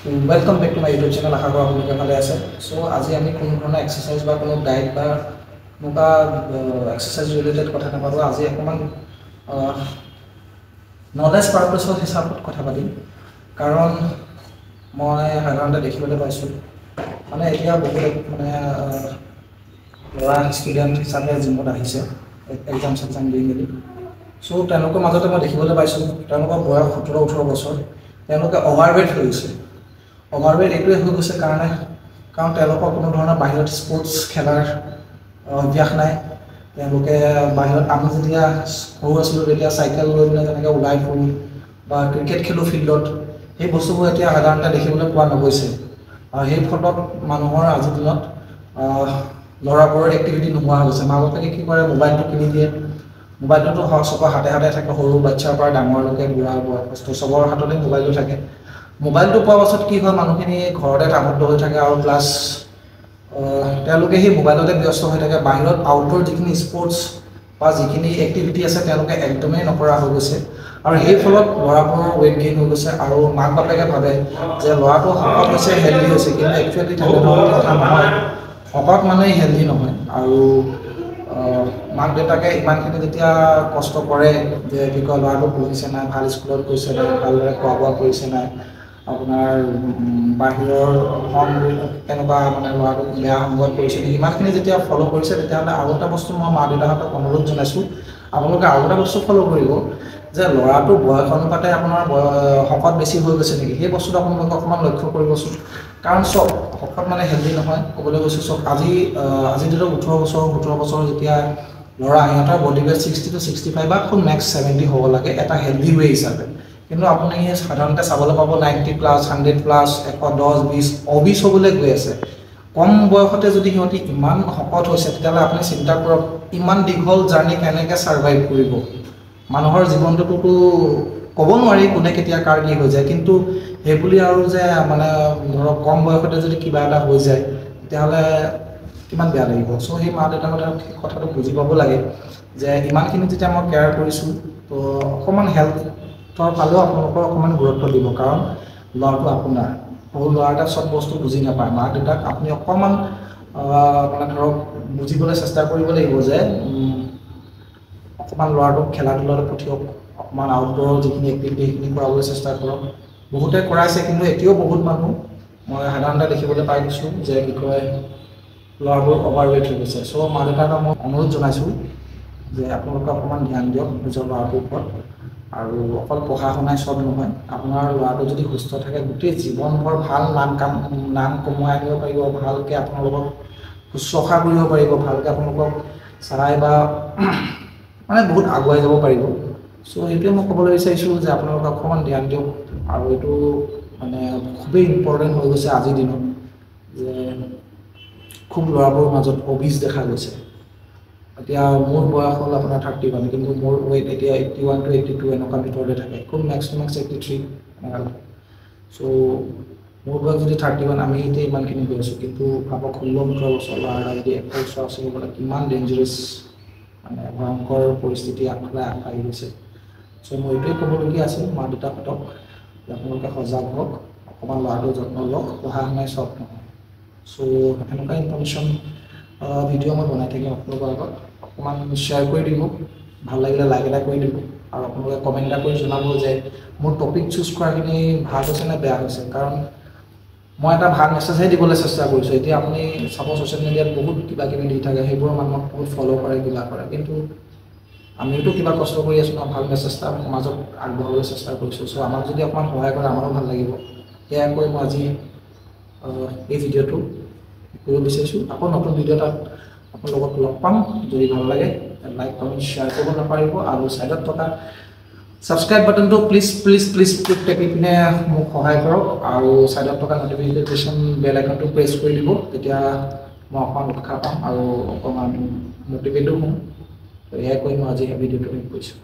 Welcome back to my YouTube channel. আশা কৰোঁ আপোনালোকে ভালে আছে। সো আজি আমি কোনো ধৰণৰ এক্সাৰসাইজ বা কোনো ডায়েট বা কোনোবা এক্সাৰসাইজ ৰিলেটেড কথা নাপাতো। আজি অকমান নলেজ পাৰপাছৰ হিচাপত কথা পাতিম। কাৰণ মই সাধাৰণতে দেখিবলৈ পাইছোঁ মানে এতিয়া বহুত মানে ল'ৰা ষ্টুডেণ্ট হিচাপে জিমত আহিছে এক্সাম দি মেলি। সো তেওঁলোকৰ মাজতে মই দেখিবলৈ পাইছোঁ তেওঁলোকৰ বয়স 17-18 বছৰ তেওঁলোকে অভাৰৱেট হৈ গৈছে। অভাৰৱেট এইটোৱে হৈ গৈছে কাৰণ তেওঁলোকৰ কোনো ধৰণৰ বাহিৰত স্পৰ্টছ খেলাৰ অভ্যাস নাই। তেওঁলোকে বাহিৰত আমি যেতিয়া সৰু আছিলোঁ তেতিয়া চাইকেল লৈ পিনে যেনেকৈ ওলাই ফুৰোঁ বা ক্ৰিকেট খেলোঁ ফিল্ডত, সেই বস্তুবোৰ এতিয়া সাধাৰণতে দেখিবলৈ পোৱা নগৈছে। আৰু সেই ফলত মানুহৰ আজিৰ দিনত ল'ৰাবোৰৰ এক্টিভিটি নোহোৱা হৈ গৈছে। মা বাপেকে কি কৰে, মোবাইলটো কিনি দিয়ে। মোবাইলটোতো চবৰ হাতে হাতে থাকে, সৰু বাচ্চাৰ পৰা ডাঙৰলৈকে বুঢ়া বয়সস্থ চবৰ হাততে মোবাইলটো থাকে। মোবাইলটো পোৱাৰ পাছত কি হয়, মানুহখিনি ঘৰতে আবদ্ধ হৈ থাকে আৰু প্লাছ তেওঁলোকে সেই মোবাইলতে ব্যস্ত হৈ থাকে। বাহিৰত আউটডোৰ যিখিনি স্পৰ্টছ বা যিখিনি এক্টিভিটি আছে তেওঁলোকে একদমেই নকৰা হৈ গৈছে। আৰু সেই ফলত ল'ৰাবোৰৰ ৱেইট গেইন হৈ গৈছে। আৰু মাক বাপেকে ভাবে যে ল'ৰাটো শকত হৈছে, হেল্ডি হৈছে, কিন্তু একচুৱেলি তেনেধৰণৰ কথা নহয়। শকত মানেই হেল্ডি নহয়। আৰু মাক দেউতাকে ইমানখিনি যেতিয়া কষ্ট কৰে যে কি কয় ল'ৰাটো পঢ়িছে নাই, ভাল স্কুলত গৈছে নাই, ভালদৰে খোৱা বোৱা কৰিছে নাই, আপোনাৰ বাহিৰৰ কেনেকুৱা মানে ল'ৰাটোক বেয়া সংগত কৰিছে নেকি, ইমানখিনি যেতিয়া ফ'ল' কৰিছে তেতিয়াহ'লে আৰু এটা বস্তু মই মা দেউতাহঁতক অনুৰোধ জনাইছোঁ, আপোনালোকে আৰু এটা বস্তু ফ'ল' কৰিব যে ল'ৰাটোৰ বয়স অনুপাতে আপোনাৰ শকত বেছি হৈ গৈছে নেকি, সেই বস্তুটো আপোনালোকে অকণমান লক্ষ্য কৰিবচোন। কাৰণ চব শকত মানে হেল্ডি নহয়। ক'বলৈ গৈছোঁ চব আজিৰ দিনত 18 বছৰ যেতিয়া ল'ৰা সিহঁতৰ বডি ৱেইট 60 to 65 বা খুব মেক্স 70 হ'ব লাগে এটা হেল্ডি ৱে হিচাপে। কিন্তু আপুনি সাধাৰণতে চাবলৈ পাব 90+, 100+, 110-20 অবিছ হ'বলৈ গৈ আছে। কম বয়সতে যদি সিহঁতি ইমান শকত হৈছে তেতিয়াহ'লে আপুনি চিন্তা কৰক ইমান দীঘল জাৰ্ণি কেনেকৈ ছাৰ্ভাইভ কৰিব। মানুহৰ জীৱনটোতো ক'ব নোৱাৰি কোনে কেতিয়া কাৰ কি হৈ যায়, কিন্তু সেইবুলি আৰু যে মানে ধৰক কম বয়সতে যদি কিবা এটা হৈ যায় তেতিয়াহ'লে কিমান বেয়া লাগিব। চ' সেই মা দেউতাহঁতে কথাটো বুজি পাব লাগে যে ইমানখিনি যেতিয়া মই কেয়াৰ কৰিছোঁ তো অকণমান হেল্থৰ ফালেও আপোনালোকৰ অকণমান গুৰুত্ব দিব। কাৰণ ল'ৰাটো আপোনাৰ সৰু ল'ৰা এটা চব বস্তু বুজি নাপায়। মা দেউতাক আপুনি অকণমান মানে ধৰক বুজিবলৈ চেষ্টা কৰিব লাগিব যে অকণমান ল'ৰাটোক খেলা ধূলালৈ পঠিয়াওক, অকণমান আউটডোৰৰ যিখিনি এক্টিভিটি সেইখিনি কৰাবলৈ চেষ্টা কৰক। বহুতে কৰাইছে, কিন্তু এতিয়াও বহুত মানুহ মই সাধাৰণতে দেখিবলৈ পাই গৈছোঁ যে কি কয় ল'ৰাবোৰ অভাৰৱেট হৈ গৈছে। চ' মা দেউতাকক মই অনুৰোধ জনাইছোঁ যে আপোনালোকে অকণমান ধ্যান দিয়ক নিজৰ ল'ৰাটোৰ ওপৰত। আৰু অকল পঢ়া শুনাই চব নহয়, আপোনাৰ ল'ৰাটো যদি সুস্থ থাকে গোটেই জীৱনভৰ ভাল নাম কমাই আনিব পাৰিব, ভালকৈ আপোনালোকক শুশ্ৰূষা কৰিব পাৰিব, ভালকৈ আপোনালোকক চাই বা মানে বহুত আগুৱাই যাব পাৰিব। চ' সেইটোৱে মই ক'বলৈ বিচাৰিছোঁ যে আপোনালোকে অকণমান ধ্যান দিয়ক। আৰু এইটো মানে খুবেই ইম্পৰ্টেণ্ট হৈ গৈছে আজিৰ দিনত যে খুব ল'ৰাবোৰৰ মাজত অবিছ দেখা গৈছে। এতিয়া মোৰ বয়স হ'ল আপোনাৰ 31, কিন্তু মোৰ ৱেইট এতিয়া 81 to 82 এনেকুৱা ভিতৰতে থাকে, খুব মেক্স টু মেক্স 83 এনেকুৱা। চ' মোৰ বয়স যদি 31, আমি এতিয়া ইমানখিনি গৈ আছোঁ, কিন্তু ভাবক 16-17 বছৰ ল'ৰা এটা যদি 21 বছৰ হ'বলৈ কিমান ডেঞ্জাৰাছ মানে ভয়ংকৰ পৰিস্থিতি আগফালে আহি গৈছে। চ' মই এইটোৱে ক'বলগীয়া আছিল মা দেউতাহঁতক যে আপোনালোকে সজাগ হওক, অকণমান ল'ৰাটোৰ যত্ন লওক, পঢ়া শুনাই চব নহয়। চ' এনেকুৱা ইনফৰ্মেশ্যন ভিডিঅ' মই বনাই থাকিম আপোনালোকৰ আগত। অকণমান শ্বেয়াৰ কৰি দিব, ভাল লাগিলে লাইক এটা কৰি দিব, আৰু আপোনালোকে কমেণ্ট এটা কৰি জনাব যে মোৰ টপিক চুজ কৰাখিনি ভাল হৈছে নে বেয়া হৈছে। কাৰণ মই এটা ভাল মেছেজহে দিবলৈ চেষ্টা কৰিছোঁ। এতিয়া আপুনি চাব ছ'চিয়েল মিডিয়াত বহুত কিবা কিবি দি থাকে, সেইবোৰ মানুহক বহুত ফ'ল' কৰে, কিবা কৰে, কিন্তু আমিওতো কিবা কষ্ট কৰি আছোঁ ন, ভাল মেছেজ এটা সমাজত আগবঢ়াবলৈ চেষ্টা কৰিছোঁ। চ' আমাক যদি অকণমান সহায় কৰে আমাৰো ভাল লাগিব। সেয়া কৰি মই আজি এই ভিডিঅ'টো কৰিব বিচাৰিছোঁ। আকৌ নতুন ভিডিঅ' এটাত আপোনাৰ লগত লগ পাম। যদি ভাল লাগে লাইক কমেণ্ট শ্বেয়াৰ কৰিব নাপাহৰিব, আৰু ছাইডত থকা ছাবস্ক্ৰাইব বাটনটো প্লিজ টেপি পিনে মোক সহায় কৰক, আৰু ছাইডত থকা নটিফিকেশ্যন বেল আইকনটো প্ৰেছ কৰি দিব। তেতিয়া মই অকণমান উৎসাহ পাম আৰু অকণমান মটিভেটো হ'ম। তো এয়াই কৈ মই আজি ভিডিঅ'টো শেষ কৰিছোঁ।